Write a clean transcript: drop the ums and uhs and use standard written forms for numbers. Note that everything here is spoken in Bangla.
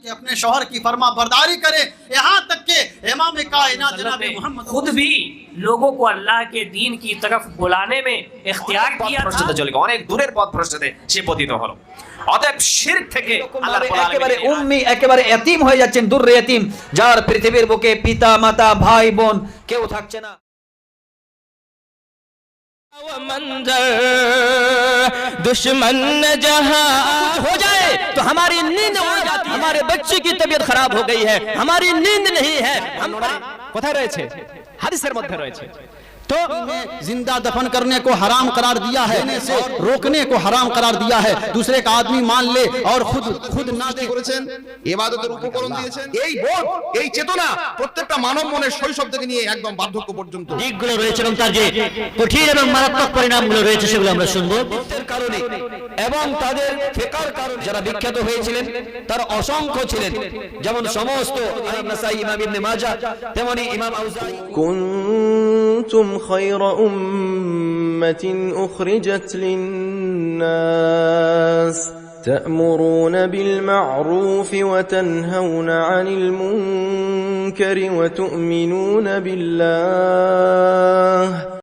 कि अपने शौहर की फरमा बरदारी करे, यहाँ तक के इमाम कायनात जनाब मोहम्मद खुद भी लोगों को अल्लाह के दीन की तरफ बुलाने में इख्तियार किया था। চলে গেল, অনেক দূরের পথ ভ্রষ্টতে সে পতিত হলো। অতএব শিরক থেকে আল্লাহ রাব্বুল একেবারে আলামিন উম্মি, একেবারে এতিম হয়ে যাচ্ছেন, দুর্রে এতিম, যার পৃথিবীর বুকে পিতা মাতা ভাই বোন কেউ থাকছে না। दुश्मन जहाँ हो जाए तो हमारी नींद उड़ जाती है, हमारे बच्चे की तबीयत खराब हो गई है, हमारी नींद नहीं है। কোথায় রয়েছে? হাদিসের মধ্যে রয়েছে। तो जिंदा दफन करने को हराम करार दिया है, रोकने को हराम करार दिया है। दूसरे का आदमी मान ले और खुद ना दे করেছেন, ইবাদতের উপকরণ দিয়েছেন। এই বোধ, এই চেতনা প্রত্যেকটা মানব মনের শৈশব থেকে নিয়ে একদম বার্ধক্য পর্যন্ত দিকগুলো রয়েছে এবং তার যে কঠিন এবং মারাত্মক পরিণামগুলো রয়েছে সেগুলো আমরা শুনবো। কারণে এবং তাদের ফিকার কারণে যারা বিখ্যাত হয়েছিলেন তারা অসংখ্য ছিলেন, যেমন সমস্ত ইমাম নাসাই, ইমাম ইবনে মাজাহ, তেমনি ইমাম আউজাঈ। كنتم خير أمة أخرجت للناس تأمرون بالمعروف وتنهون عن المنكر وتؤمنون بالله